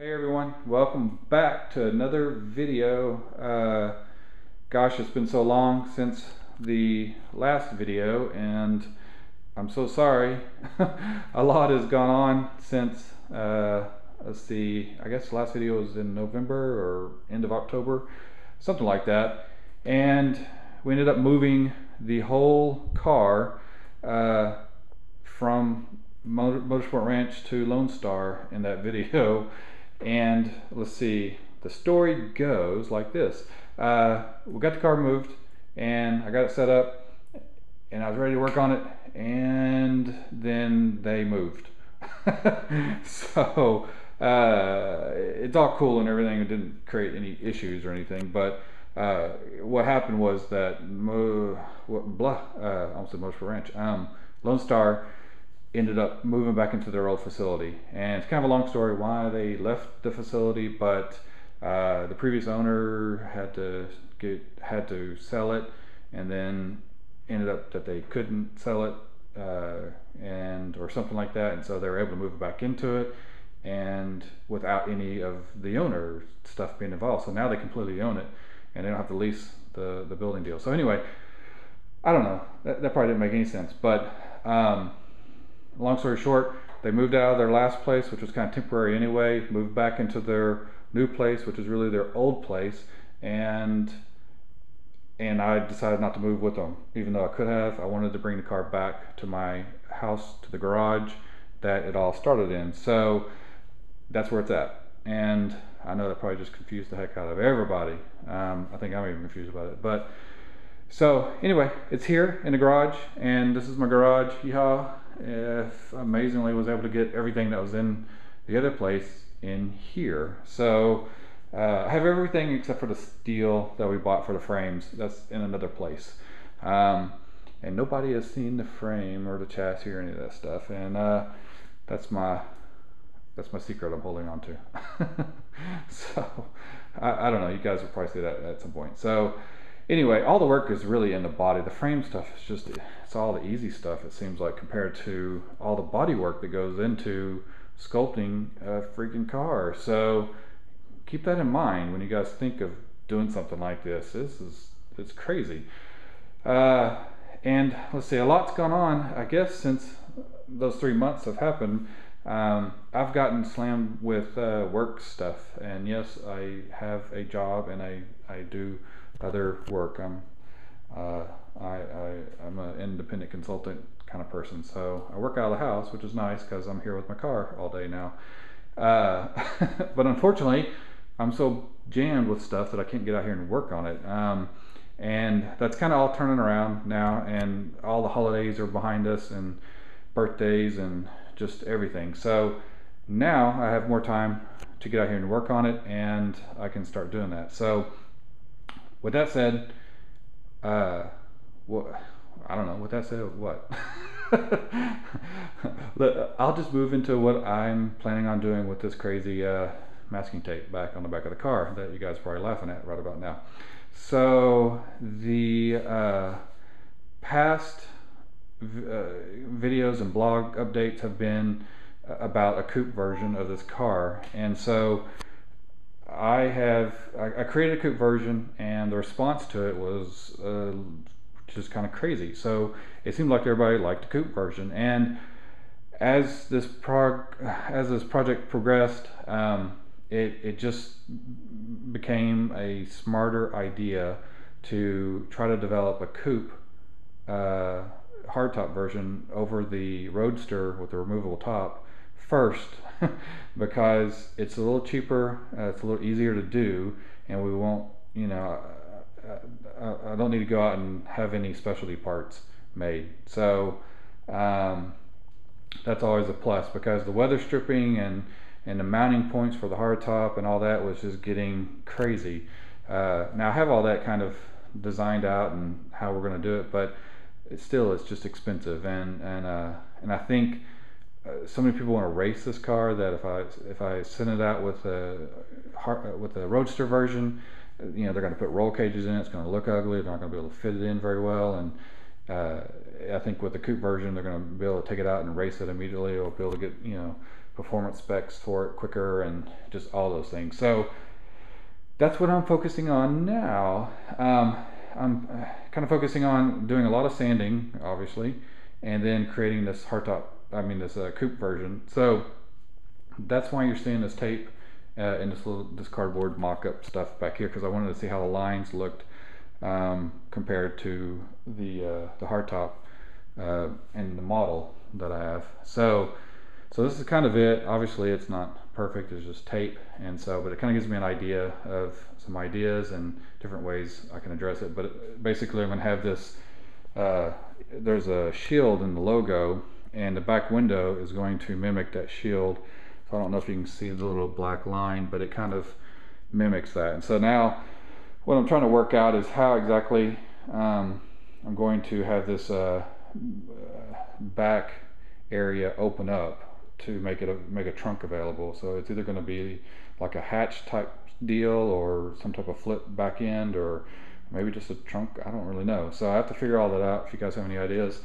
Hey everyone, welcome back to another video. Gosh, it's been so long since the last video and I'm so sorry. A lot has gone on since, let's see, I guess the last video was in November or end of October, something like that. And we ended up moving the whole car from Motorsport Ranch to Lone Star in that video. And let's see, the story goes like this. We got the car moved and I got it set up and I was ready to work on it, and then they moved. So it's all cool and everything. It didn't create any issues or anything, but what happened was that I almost said Motorsport Ranch, Lone Star ended up moving back into their old facility, and it's kind of a long story why they left the facility, but the previous owner had to sell it, and then ended up that they couldn't sell it, or something like that, and so they were able to move back into it and without any of the owner stuff being involved. So now they completely own it and they don't have to lease the building deal. So anyway, I don't know, that probably didn't make any sense, but long story short, they moved out of their last place, which was kind of temporary anyway, moved back into their new place, which is really their old place, and I decided not to move with them, even though I could have. I wanted to bring the car back to my house, to the garage that it all started in. So that's where it's at. And I know that probably just confused the heck out of everybody. I think I'm even confused about it. But so anyway, it's here in the garage, and this is my garage. Yeehaw. If amazingly was able to get everything that was in the other place in here. So I have everything except for the steel that we bought for the frames. That's in another place, and nobody has seen the frame or the chassis or any of that stuff, and that's my secret I'm holding on to. So I don't know, you guys will probably see that at some point. So anyway, all the work is really in the body. The frame stuff is just, it's all the easy stuff, it seems like, compared to all the body work that goes into sculpting a freaking car. So keep that in mind when you guys think of doing something like this. It's crazy. And let's see, a lot's gone on, I guess, since those 3 months have happened. I've gotten slammed with work stuff, and yes, I have a job and I do other work. I'm an independent consultant kind of person, so I work out of the house, which is nice because I'm here with my car all day now. But unfortunately, I'm so jammed with stuff that I can't get out here and work on it. And that's kind of all turning around now, and all the holidays are behind us, and birthdays, and just everything. So now I have more time to get out here and work on it, and I can start doing that. So with that said, well, I don't know. With that said, what? I'll just move into what I'm planning on doing with this crazy masking tape back on the back of the car that you guys are probably laughing at right about now. So the past videos and blog updates have been about a coupe version of this car, and so I created a coupe version, and the response to it was just kind of crazy. So it seemed like everybody liked the coupe version, and as this project progressed, it just became a smarter idea to try to develop a coupe hardtop version over the Roadster with the removable top first, because it's a little cheaper, it's a little easier to do, and we won't, you know, I don't need to go out and have any specialty parts made. So that's always a plus, because the weather stripping and the mounting points for the hardtop and all that was just getting crazy. Now I have all that kind of designed out and how we're going to do it, but it's just expensive, and I think so many people want to race this car that if I send it out with a Roadster version, you know, they're going to put roll cages in it. It's going to look ugly. They're not going to be able to fit it in very well. And I think with the coupe version, they're going to be able to take it out and race it immediately, or be able to get, you know, performance specs for it quicker, and just all those things. So that's what I'm focusing on now. I'm kind of focusing on doing a lot of sanding, obviously, and then creating this this coupe version. So that's why you're seeing this tape and this cardboard mock-up stuff back here, because I wanted to see how the lines looked compared to the hardtop and the model that I have. So this is kind of it. Obviously it's not perfect, it's just tape, and so, but it kind of gives me an idea of some ideas and different ways I can address it. But basically I'm going to have this, there's a shield in the logo, and the back window is going to mimic that shield. So I don't know if you can see the little black line, but it kind of mimics that. And so now what I'm trying to work out is how exactly I'm going to have this back area open up to make a trunk available. So it's either going to be like a hatch type deal, or some type of flip back end, or maybe just a trunk. I don't really know. So I have to figure all that out. If you guys have any ideas,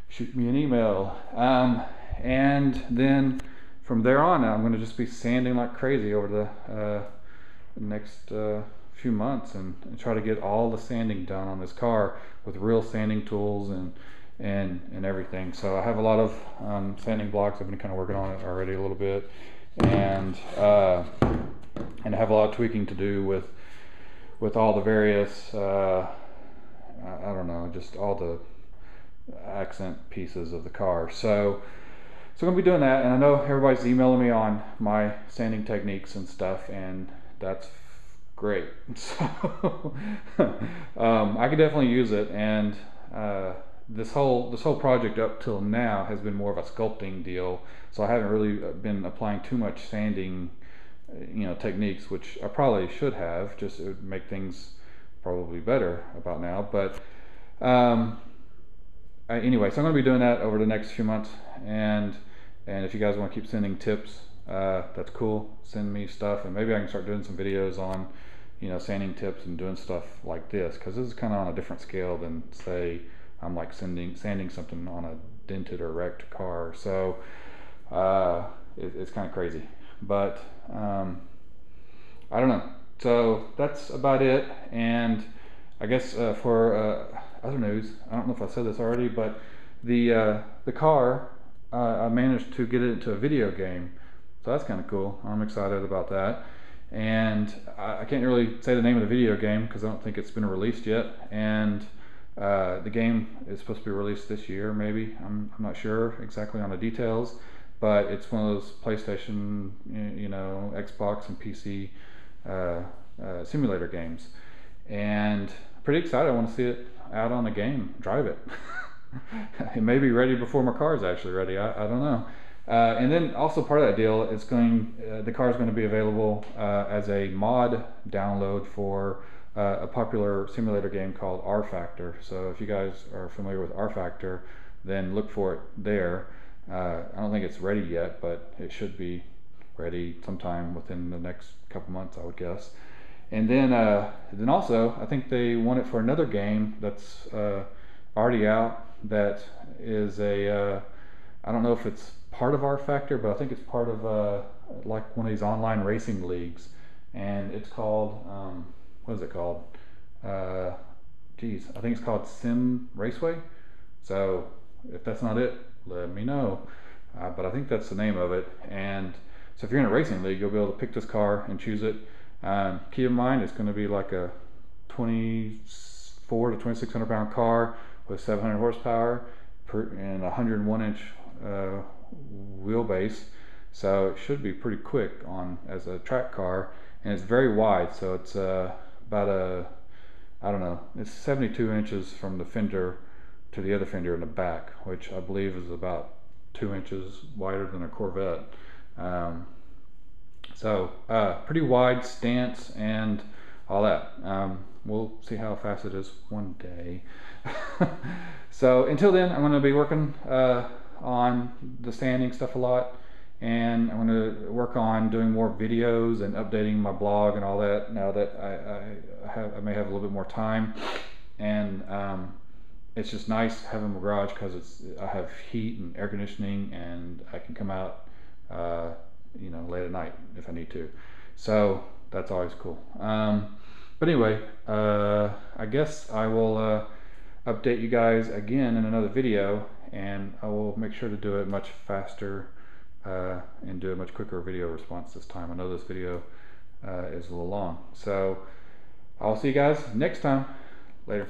shoot me an email. And then from there on, I'm going to just be sanding like crazy over the next few months, and try to get all the sanding done on this car with real sanding tools and everything. So I have a lot of sanding blocks. I've been kind of working on it already a little bit, and I have a lot of tweaking to do with all the various I don't know, just all the accent pieces of the car. So I'm gonna be doing that, and I know everybody's emailing me on my sanding techniques and stuff, and that's great. So I could definitely use it, and this whole project up till now has been more of a sculpting deal, so I haven't really been applying too much sanding techniques, which I probably should have. Just it would make things probably better about now. But anyway, so I'm going to be doing that over the next few months, and if you guys want to keep sending tips, that's cool. Send me stuff, and maybe I can start doing some videos on sanding tips and doing stuff like this, because this is kind of on a different scale than, say, I'm like sanding something on a dented or wrecked car. So it's kind of crazy, but I don't know. So that's about it. And I guess for other news, I don't know if I said this already, but the car, I managed to get it into a video game, so that's kind of cool. I'm excited about that. And I can't really say the name of the video game because I don't think it's been released yet. And the game is supposed to be released this year, maybe. I'm not sure exactly on the details, but it's one of those PlayStation, Xbox and PC simulator games. And pretty excited. I want to see it out on the game, drive it. It may be ready before my car is actually ready. I don't know. And then also part of that deal is the car is going to be available as a mod download for a popular simulator game called R-Factor. So if you guys are familiar with R-Factor, then look for it there. I don't think it's ready yet, but it should be ready sometime within the next couple months, I would guess. And then also, I think they want it for another game that's already out. That is I don't know if it's part of R-Factor, but I think it's part of like one of these online racing leagues, and it's called what is it called? I think it's called Sim Raceway. So if that's not it, let me know. But I think that's the name of it. And so if you're in a racing league, you'll be able to pick this car and choose it. Keep in mind, it's going to be like a 24 to 2600 pound car with 700 horsepower and 101-inch wheelbase. So it should be pretty quick as a track car, and it's very wide. So it's about it's 72 inches from the fender to the other fender in the back, which I believe is about 2 inches wider than a Corvette. So pretty wide stance and all that. We'll see how fast it is one day. So until then, I'm going to be working on the sanding stuff a lot, and I'm going to work on doing more videos and updating my blog and all that now that I may have a little bit more time. And it's just nice having my garage because I have heat and air conditioning, and I can come out you know, late at night if I need to. So that's always cool. But anyway, I guess I will update you guys again in another video, and I will make sure to do it much faster and do a much quicker video response this time. I know this video is a little long, so I'll see you guys next time. Later.